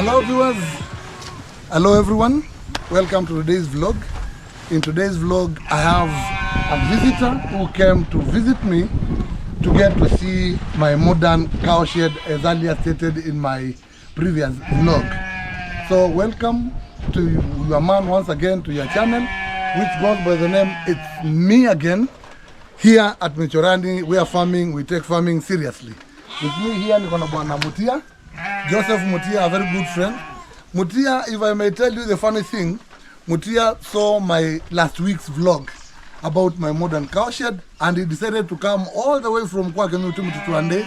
Hello viewers, hello everyone, welcome to today's vlog. In today's vlog I have a visitor who came to visit me to get to see my modern cow shed as earlier stated in my previous vlog. So welcome to your man once again to your channel, which goes by the name It's Me Again. Here at Michorani we are farming, we take farming seriously. With me here niko na bwana Mutia, Joseph Mutia, a very good friend. Mutia, if I may tell you the funny thing, Mutia saw my last week's vlog about my modern cow shed and he decided to come all the way from Kwakenu to Mtutuande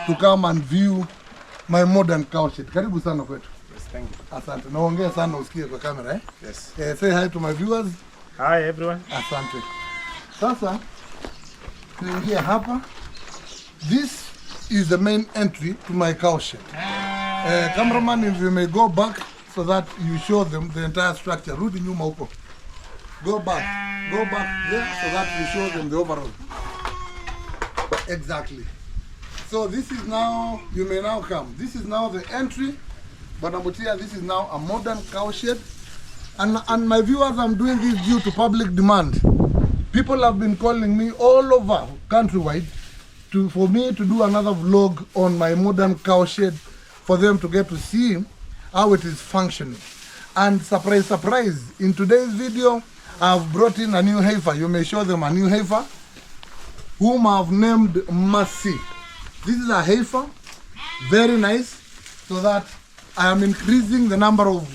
to come and view my modern cow shed. Karibu sana kwetu. Yes, thank you. Asante. Naongea sana usikie kwa kamera eh? Yes. Say hi to my viewers. Hi everyone. Asante. Sasa tuingia hapa. This is the main entry to my cow shed. Cameraman, if you may go back so that you show them the entire structure. Rudi nyuma huko. Go back there so that you show them the overall. Exactly. So this is now, you may now come. This is now the entry. Banamutia, this is now a modern cow shed. And my viewers, I'm doing this due to public demand. People have been calling me all over countrywide for me to do another vlog on my modern cow shed for them to get to see how it is functioning. And surprise, surprise, in today's video, I've brought in a new heifer. You may show them a new heifer, whom I've named Mercy. This is a heifer, very nice, so that I am increasing the number of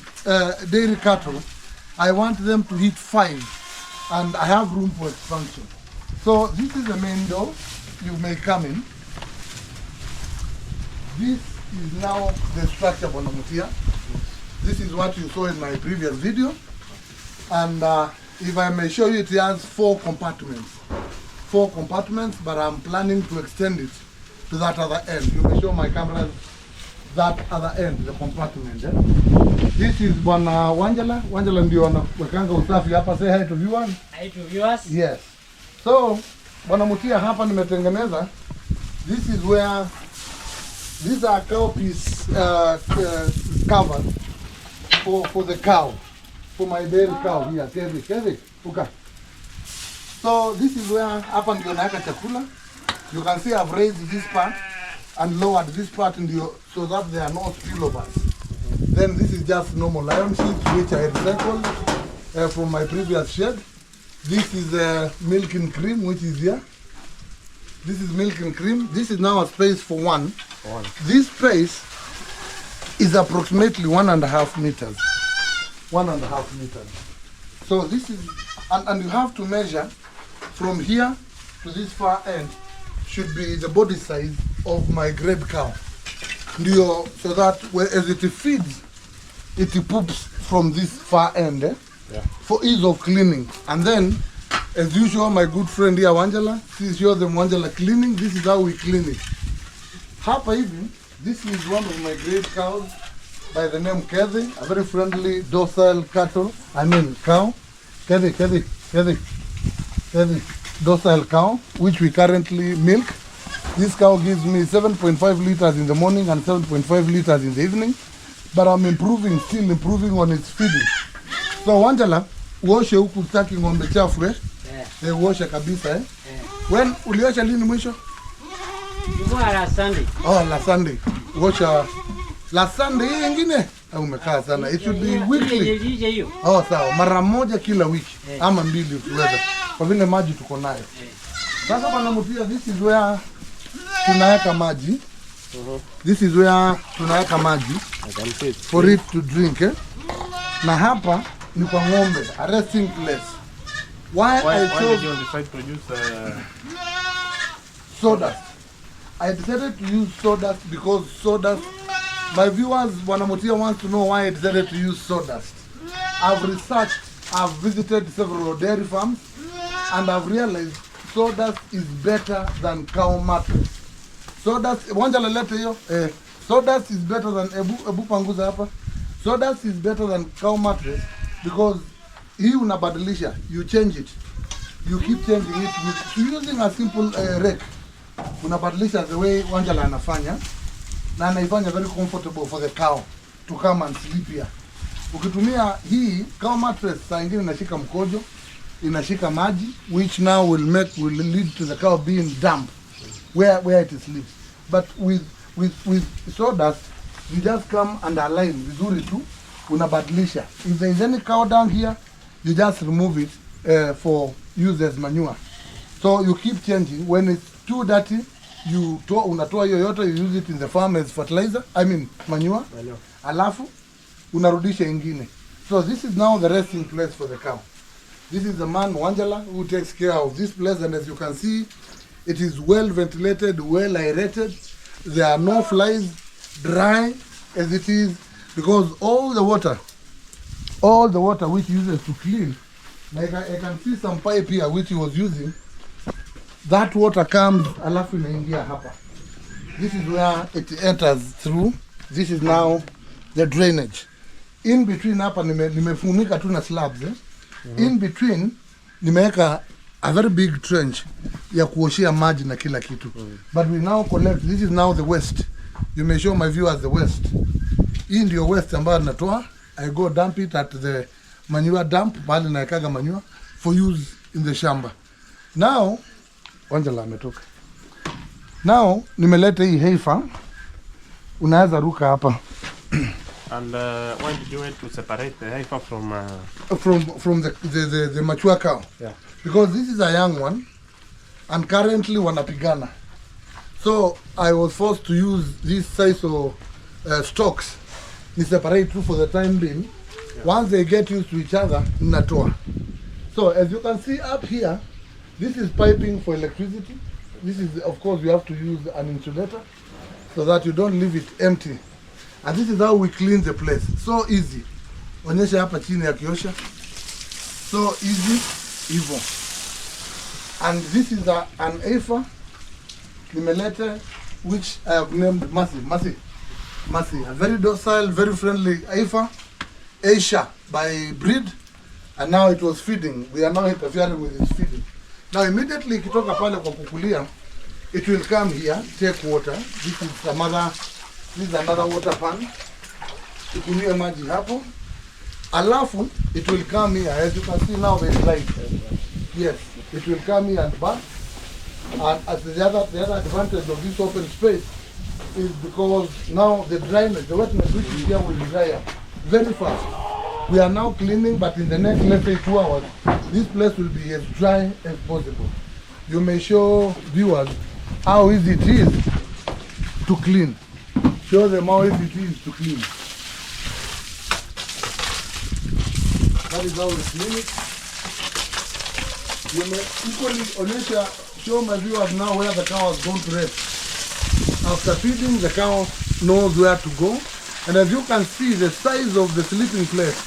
dairy cattle. I want them to hit 5, and I have room for expansion. So this is the main door. You may come in. This is now the structure of Banamutia. This is what you saw in my previous video. And if I may show you, it has 4 compartments. 4 compartments, but I'm planning to extend it to that other end. You may show my camera that other end, the compartment. This is Bwana Wanjala. Wanjala ndio anawekanga usafi hapa. Say hi to viewers. Hi to viewers. Yes. So, Banamutia hapa nimetengeneza. This is where these are cow piece covers for the cow, for my dairy cow here. Kezi, uka. So this is where hapa ndio naweka chakula. You can see I've raised this part and lowered this part so that there are no spillovers. Then this is just normal iron sheets which I recycled from my previous shed. This is milk and cream, which is here. This is milk and cream. This is now a space for one. This space is approximately 1.5 meters. 1.5 meters. So this is, and you have to measure from here to this far end should be the body size of my grade cow. So that as it feeds, it poops from this far end. Yeah. For ease of cleaning. And then, as usual, my good friend here, Wanjala, please show them Wanjala cleaning. This is how we clean it. Hapa hivi, this is one of my great cows by the name Kezi, a very friendly, docile cow. Kezi, docile cow, which we currently milk. This cow gives me 7.5 liters in the morning and 7.5 liters in the evening. But I'm still improving on its feeding. So Wanjala, uoshe huku staki ng'ombe chafu eh? Uoshe kabisa eh? When uliosha lini mwisho? Last Sunday. Oh, last Sunday. Uosha last Sunday hii nyingine? Umekaa sana. It should be weekly. Oh, sawa. Mara moja kila wiki ama 2 ukiweza. Kwa vile maji tuko nayo. Sasa Banamutia, this is where tunaweka maji. This is where tunaweka maji for it to drink eh? Na hapa ni kwa ng'ombe, a resting place. Why did you decide to use sawdust? I decided to use sawdust because sawdust, my viewers, Banamutia wants to know why I decided to use sawdust. I've researched, I've visited several dairy farms, and I've realized sawdust is better than cow mattress. Sawdust, Wanjala lete hiyo, sawdust is better than, ebu panguza hapa. Sawdust is better than cow mattress because hii unabadilisha, you change it. You keep changing it using a simple rake. Unabadilisha the way Wanjala anafanya na anaifanya very comfortable for the cow. to come and sleep here. Ukitumia hii kama mattress, saa ingine inashika mkojo, inashika maji, which now will lead to the cow being damp where it sleeps. But with sawdust, you just come and align vizuri tu, unabadilisha. If there is any cow down here, you just remove it for use as manure. So you keep changing. When it's too dirty, unatoa hiyo yote, you use it in the farm as fertilizer, manure. Alafu unarudisha ingine. So this is now the resting place for the cow. This is the man Wanjala who takes care of this place, and as you can see, it is well ventilated, well aerated. There are no flies, dry as it is, because all the water which he uses to clean, like I can see some pipe here which he was using, that water comes alafu inaingia hapa. This is where it enters through. This is now the drainage. In between hapa nimefunika tu na slabs. In between nimeweka a very big trench ya kuoshia maji na kila kitu. But we now collect, this is now the waste. You may show my viewers the waste. Hii ndio waste ambayo natoa. I go dump it at the manure dump, mahali naekaga manure, for use in the shamba. Now, Wanjala ametoka. Now, nimeleta hii heifer. Unaweza ruka hapa. And why did you want to separate the heifer from the mature cow? Yeah. Because this is a young one, and currently wanapigana. So I was forced to use this size of stocks. Ni separate two for the time being. Yeah. Once they get used to each other, natoa. So as you can see up here, this is piping for electricity. This is, of course, you have to use an insulator so that you don't leave it empty. And this is how we clean the place. So easy. Onyesha hapa chini ya kiosha. So easy, hivyo. And this is an heifer nimeleta, which I have named Mercy. A very docile, very friendly heifer, Asia by breed, and now it was feeding. We are now interfering with its feeding. Now immediately ikitoka pale kwa kukulia, it will come here, take water. This is another water pan. Ikunywe maji hapo. Alafu, it will come here. As you can see now, there is light. Yes, it will come here and bath. And as the other advantage of this open space is because now the dryness, the wetness which is here will dry up very fast. We are now cleaning, but in the next, let's say 2 hours, this place will be as dry as possible. You may show viewers how easy it is to clean. Show them how easy it is to clean. That is how we clean it. You may equally show my viewers now where the cow has gone to rest. After feeding, the cow knows where to go. And as you can see, the size of the sleeping place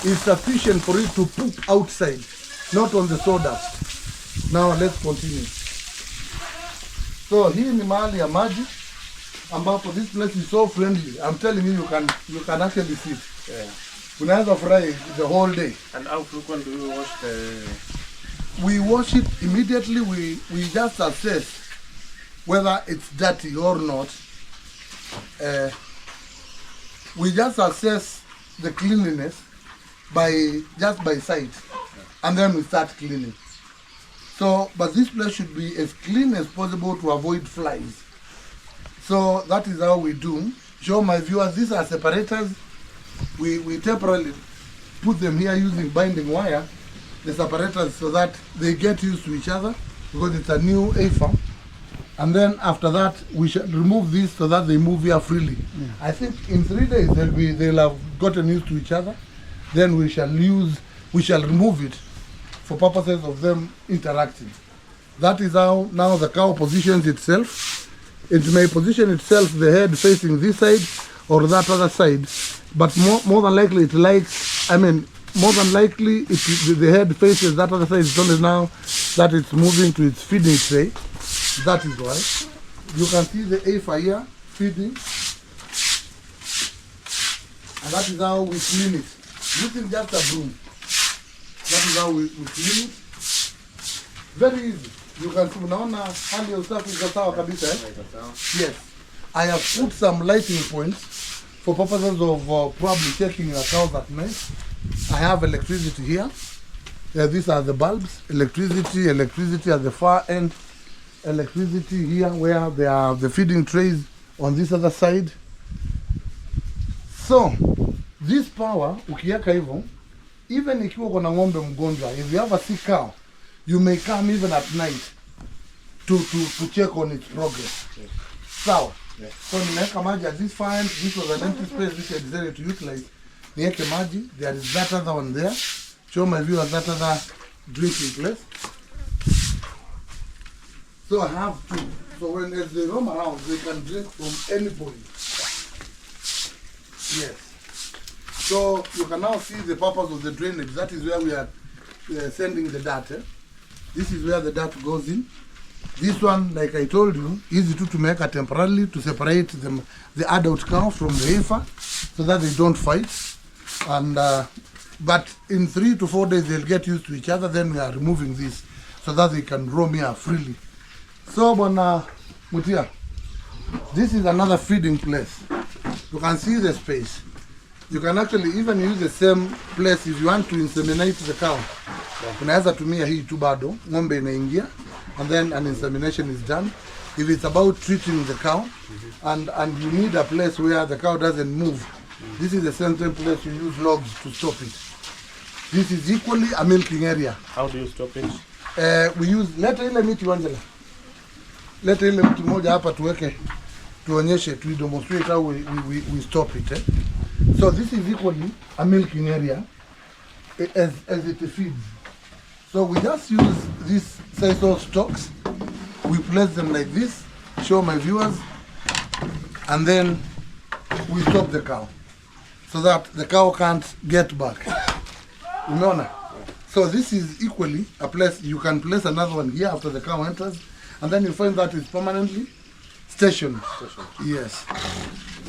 is sufficient for it to poop outside, not on the sawdust. Now let's continue. So hii ni mahali ya maji, ambapo this place is so friendly. I'm telling you, you can actually sit. Yeah. Unaweza fry the whole day. And how frequent do you wash the... We wash it immediately. We just assess whether it's dirty or not. We just assess the cleanliness by sight, and then we start cleaning. So, but this place should be as clean as possible to avoid flies. So that is how we do. Show my viewers, these are separators. We temporarily put them here using binding wire, the separators, so that they get used to each other, because it's a new heifer. And then after that, we shall remove this so that they move here freely. Yeah. I think in 3 days they'll have gotten used to each other. Then we shall remove it for purposes of them interacting. That is how now the cow positions itself. It may position itself, the head facing this side or that other side, but more than likely the head faces that other side. It's only now that it's moving to its feeding tray. That is why. You can see the heifer here feeding. And that is how we clean it. Using just a broom. That is how we clean it. Very easy. You can see, unaona hali ya usafi iko sawa kabisa. Yes. I have put some lighting points for purposes of probably checking the cows at night. I have electricity here. These are the bulbs. Electricity at the far end. Electricity here where there are the feeding trays on this other side. So this power ukiweka hivyo, even ikiwa uko na ng'ombe mgonjwa, if you have a sick cow, you may come even at night to check on its progress. Yes. Sawa. Yes. So nimeweka maji at this far end. This was an empty space which I decided to utilize. Niweke maji. There is that other one there. Show my viewers that other drinking place. So I have two. So when as they roam around, they can drink from any point. Yes. So you can now see the purpose of the drainage. That is where we are sending the dirt. This is where the dirt goes in. This one, like I told you, easy to make temporarily to separate them, the adult cow from the heifer, so that they don't fight. And but in 3 to 4 days they'll get used to each other. Then we are removing this so that they can roam here freely. So, Bwana Mutia, this is another feeding place. You can see the space. You can actually even use the same place if you want to inseminate the cow. Unaweza tumia hii tu bado, ng'ombe inaingia, and then an insemination is done. If it's about treating the cow, and you need a place where the cow doesn't move, this is the same place you use logs to stop it. This is equally a milking area. How do you stop it? We use, leta ile miti Angela. Leta ile miti moja hapa tuweke, tuonyeshe, to demonstrate how we stop it. So this is equally a milking area as it feeds. So we just use these sisal stalks. We place them like this, show my viewers, and then we stop the cow so that the cow can't get back. Umeona? So this is equally a place. You can place another one here after the cow enters, and then you find that it's permanently stationed. Yes.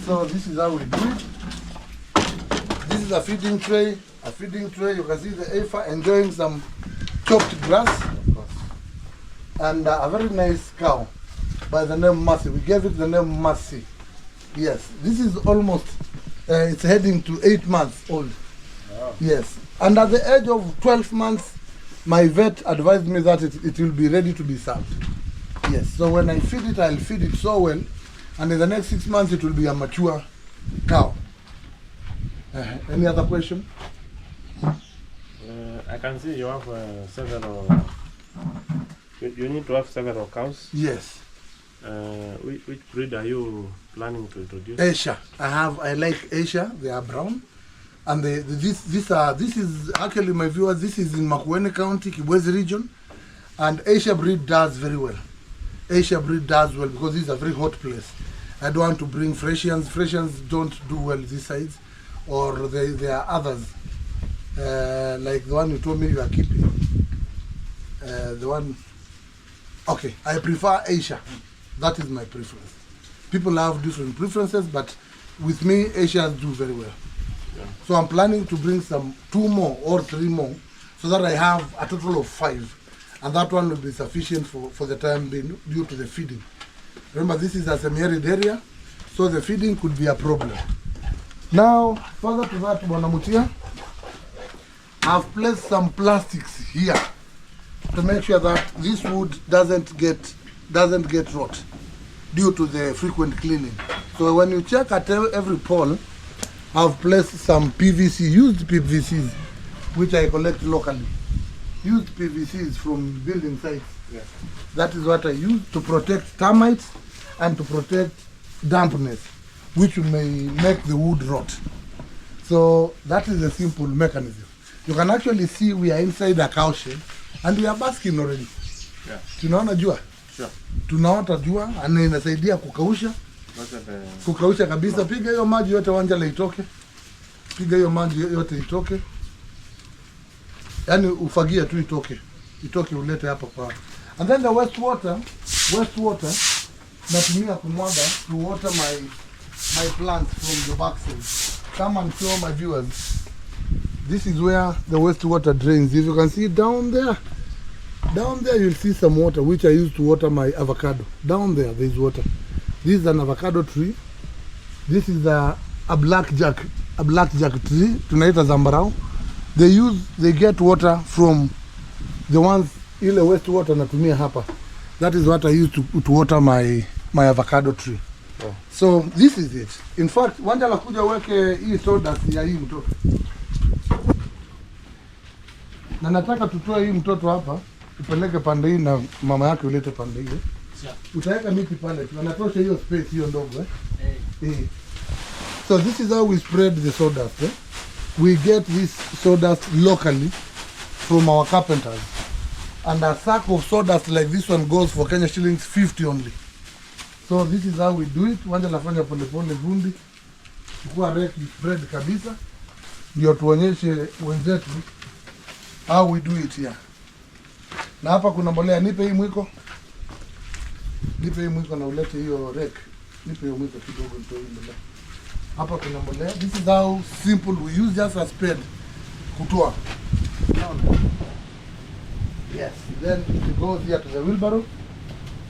So this is how we do it. This is a feeding tray. A feeding tray. You can see the heifer enjoying some chopped grass, and a very nice cow by the name Mercy. We gave it the name Mercy. Yes. This is almost. It's heading to 8 months old. Wow. Yes. And at the age of 12 months, my vet advised me that it will be ready to be served. Yes. So when I feed it, I'll feed it so well, and in the next 6 months, it will be a mature cow. Any other question? I can see you have several. You need to have several cows. Yes. Which breed are you planning to introduce? Asia. I like Asia. They are brown, and this is actually, my viewers. This is in Makueni County, Kibwezi region, and Asia breed does very well. Asia breed does well because this is a very hot place. I don't want to bring Fresians. Fresians don't do well these sides, or there are others like the one you told me you are keeping. The one. Okay, I prefer Asia. That is my preference. People have different preferences, but with me, Asians do very well. Yeah. So I'm planning to bring 2 more or 3 more, so that I have a total of 5, and that one will be sufficient for the time being due to the feeding. Remember, this is a semi-arid area, so the feeding could be a problem. Now, further to that, Bwana Mutia, I've placed some plastics here to make sure that this wood doesn't get rot due to the frequent cleaning. So when you check at every pole, I've placed some PVC, used PVCs, which I collect locally. Used PVCs from building sites. Yeah. That is what I use to protect termites and to protect dampness, which may make the wood rot. So that is a simple mechanism. You can actually see we are inside a cow shed and we are basking already. Yeah. Tunaona jua? Sure. Tunaota jua, na inasaidia kukausha. Kukausha kabisa. Piga hiyo maji yote Angela itoke. Piga hiyo maji yote itoke. Yaani ufagia tu itoke. Itoke ulete hapa kwa. And then the wastewater natumia kumwaga to water my plants from the backside. Come and show my viewers. This is where the wastewater drains. If you can see down there you'll see some water which I use to water my avocado. Down there is water. This is an avocado tree. This is a a blackjack tree, tunaita zambarau. They get water from the ones, ile wastewater natumia hapa. That is what I use to water my avocado tree. Oh. So this is it. In fact, wanja la kuja weke hii sawdust ya hii mtoto. Na nataka tutoe hii mtoto hapa, upeleke pande hii na mama yake ulete pande hii. Sure. Utaweka miti pale, tunatosha hiyo space hiyo ndogo So this is how we spread the sawdust. We get this sawdust locally from our carpenters. And a sack of sawdust like this one goes for Kenya shillings 50 only. So this is how we do it. Wanja nafanya pole pole vundi. Chukua reki spread kabisa. Ndio tuonyeshe wenzetu how we do it here. Na hapa kuna mbolea, nipe hii mwiko. Nipe hii mwiko na ulete hiyo rek. Nipe hiyo mwiko kidogo nitoe hii mbolea. Hapa kuna mbolea. This is how simple we use just a spade kutoa. Yes, then it goes here to the wheelbarrow.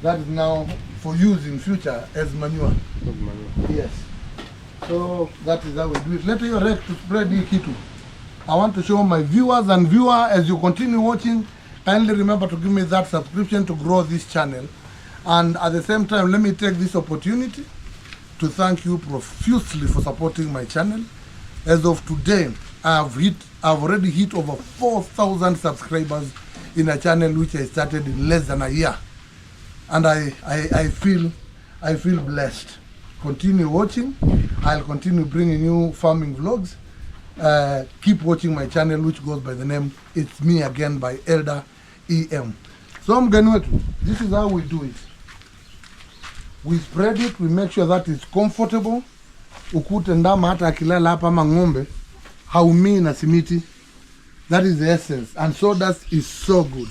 That is now for use in future as manure. Yes. So that is how we do it. Let your rake to spread hii kitu. I want to show my viewers and viewer, as you continue watching, kindly remember to give me that subscription to grow this channel. And at the same time, let me take this opportunity to thank you profusely for supporting my channel. As of today, I've already hit over 4,000 subscribers in a channel which I started in less than a year. And I feel blessed. Continue watching. I'll continue bringing you farming vlogs. Keep watching my channel, which goes by the name It's Me Again by Elder EM. So mgeni wetu, this is how we do it. We spread it, we make sure that it's comfortable. Ukute ndama hata akilala hapa ama ng'ombe haumii na simiti. That is the essence, and sawdust is so good.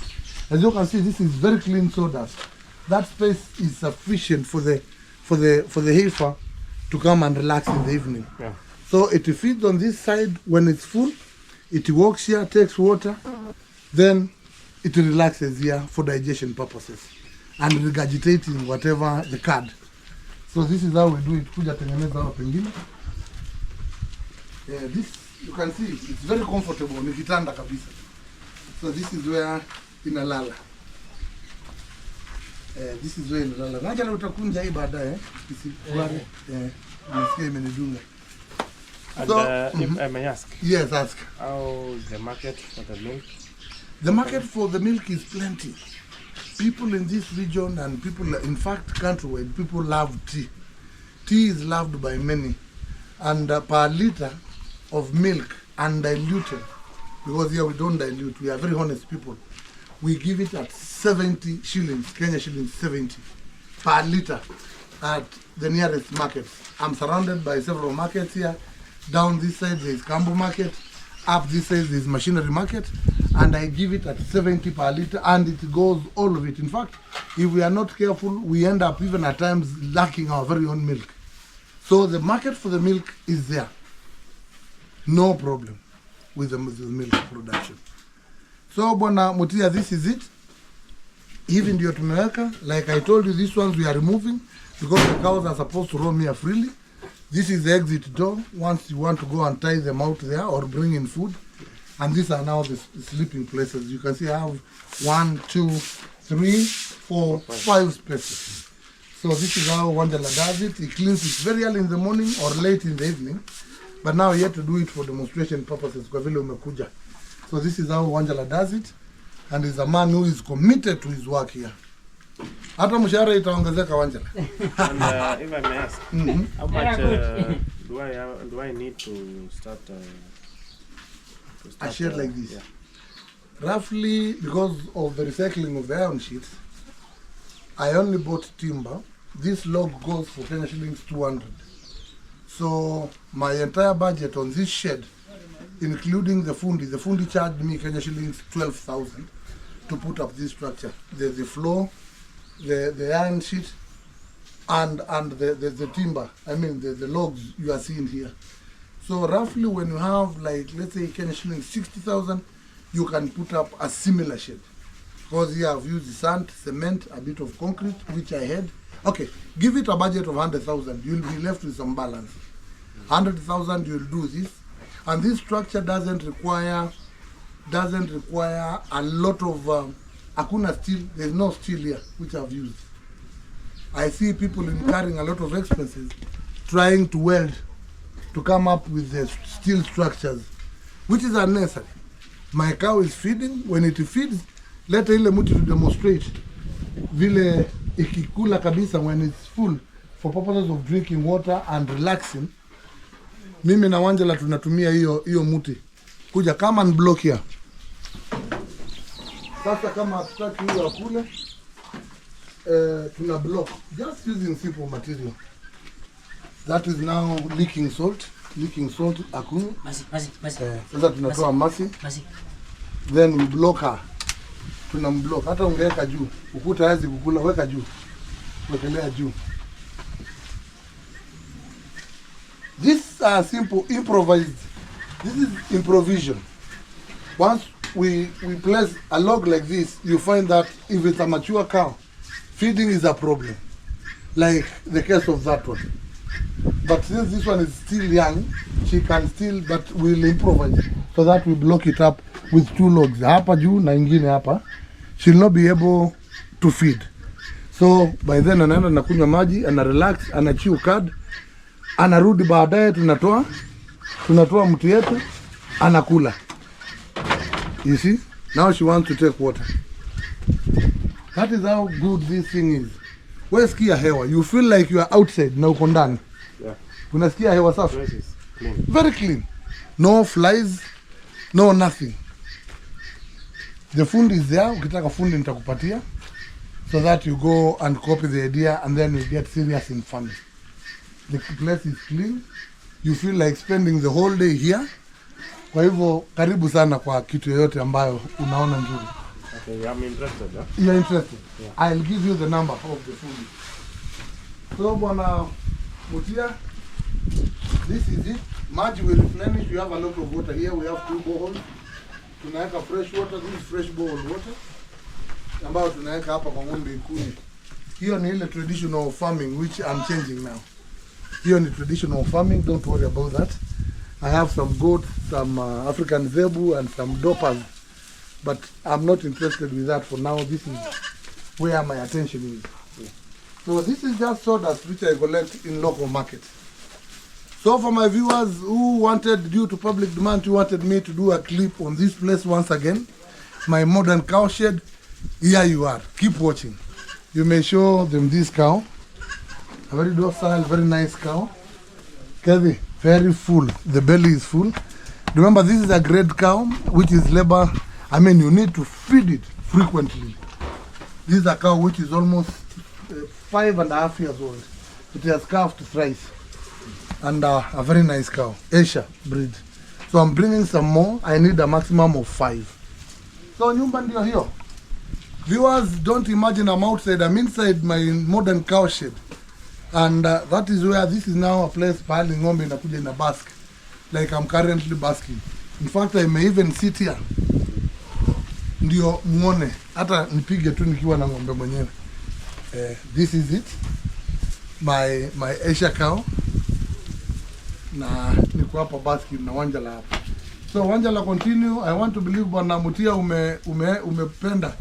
As you can see, this is very clean sawdust. That space is sufficient for the heifer to come and relax in the evening. Yeah. So it feeds on this side when it's full. It walks here, takes water, then it relaxes here for digestion purposes and regurgitating whatever the cud. So this is how we do it. Kuja tengeneza hapa pengine. This you can see it's very comfortable. Ni kitanda kabisa. So this is where inalala. This is where inalala. Naja leo utakunja hii baadaye. Isikware. Nisikie imenidunga. And So, if I may ask, yes, ask. how is the market for the milk? The market for the milk is plenty. People in this region and people, in fact, countrywide, people love tea. Tea is loved by many. And per liter of milk, undiluted, because here we don't dilute, we are very honest people, we give it at 70 shillings, Kenya shillings 70 per liter at the nearest market. I'm surrounded by several markets here. Down this side there is Kambu market, up this side there is machinery market, and I give it at 70 per liter, and it goes all of it. In fact, if we are not careful, we end up even at times lacking our very own milk. So the market for the milk is there. No problem with the milk production. So Bwana Mutia, this is it. Even ndio tumeweka, like I told you, these ones we are removing because the cows are supposed to roam here freely. This is the exit door once you want to go and tie them out there or bring in food. And these are now the sleeping places. You can see I have 1, 2, 3, 4, 5 spaces. So this is how Wanjala does it. He cleans it very early in the morning or late in the evening. But now he had to do it for demonstration purposes. Kwa vile umekuja. So this is how Wanjala does it. And he's a man who is committed to his work here. Hata mshahara itaongezeka Wanjala. And if I may ask, how much do I need to start a shed like this? Yeah. Roughly, because of the recycling of the iron sheets, I only bought timber. This log goes for Kenya shillings 200. So my entire budget on this shed, including the fundi charged me Kenya shillings 12,000 to put up this structure. The floor, the iron sheet, and the timber. I mean the logs you are seeing here. So roughly, when you have, like, let's say Kenya shillings 60,000, you can put up a similar shed. Because here I've used sand, cement, a bit of concrete, which I had. Okay, give it a budget of 100,000. You'll be left with some balance. 100,000 you'll do this. And this structure doesn't require a lot of akuna steel. There's no steel here which I've used. I see people incurring a lot of expenses trying to weld to come up with the steel structures, which is unnecessary. My cow is feeding. When it feeds, let ile mtu to demonstrate vile ikikula kabisa when it's full for purposes of drinking water and relaxing. Mimi na Wangela tunatumia hiyo muti kuja kama and block here. Sasa kama hatutaki hiyo akule, tuna block just using simple material. That is now leaking salt akunu. Sasa tunatoa masi. Then we block her. Tunamblock. Hata ungeweka juu. Ukuta hazi kukula, weka juu. Wekelea juu. This are simple improvised. This is improvisation. Once we place a log like this, you find that if it's a mature cow, feeding is a problem. Like the case of that one. But since this one is still young, she can still, but we'll improvise so that we block it up with 2 logs. Hapa juu na ingine hapa. She'll not be able to feed. So by then anaenda na kunywa maji, ana relax, ana chew cud, anarudi baadaye tunatoa mti yetu, anakula. You see? Now she wants to take water. That is how good this thing is. Wewe sikia hewa. You feel like you are outside na uko ndani. Yeah. Unasikia hewa safi? Clean. Very clean. No flies, no nothing. The food is there. Ukitaka food nitakupatia. So that you go and copy the idea and then you get serious in farming. The place is clean. You feel like spending the whole day here. Kwa hivyo karibu sana kwa kitu yoyote ambayo unaona nzuri. Okay, I'm interested. Huh? You're interested? Yeah. I'll give you the number of the food. So bwana Mutia, this is it. Maji will replenish. You have a lot of water here. We have 2 boreholes. Tunaweka fresh water. This is fresh borehole water ambayo tunaweka hapa kwa ng'ombe ikuni. Hiyo ni ile traditional farming which I'm changing now. Hiyo ni traditional farming. Don't worry about that. I have some goats, some African zebu and some doppers, but I'm not interested with that for now. This is where my attention is. So this is just sawdust which I collect in local market. So for my viewers who wanted, due to public demand, who wanted me to do a clip on this place once again, my modern cow shed, here you are. Keep watching. You may show them this cow. A very docile, very nice cow. Kathy, very full. The belly is full. Remember, this is a grade cow, which is labor. I mean, you need to feed it frequently. This is a cow which is almost 5.5 years old. It has calved thrice. And a very nice cow, Asia breed. So I'm bringing some more. I need a maximum of 5. So nyumba ndio hiyo. Viewers, don't imagine I'm outside. I'm inside my modern cow shed. And that is where this is now a place pahali ng'ombe inakuja in a bask. Like I'm currently basking. In fact, I may even sit here. Ndio muone. Hata nipige tu nikiwa na ng'ombe mwenyewe. This is it. My Asia cow. Na niko hapa basking na Wangela hapa. So Wangela, continue. I want to believe Bwana Mutia umependa.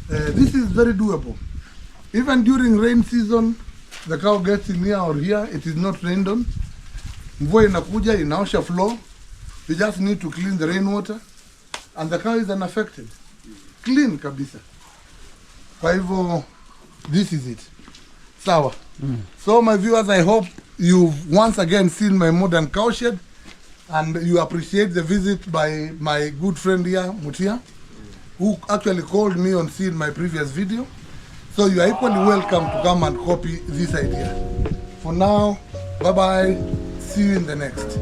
This is very doable. Even during rain season, the cow gets in here or here, it is not rained on. Mvua inakuja, inaosha floor. You just need to clean the rainwater and the cow is unaffected. Clean kabisa. Kwa hivyo, this is it. Sawa. So my viewers, I hope you've once again seen my modern cow shed and you appreciate the visit by my good friend here, Mutia, who actually called me on seeing my previous video. So you are equally welcome to come and copy this idea. For now, bye-bye. See you in the next.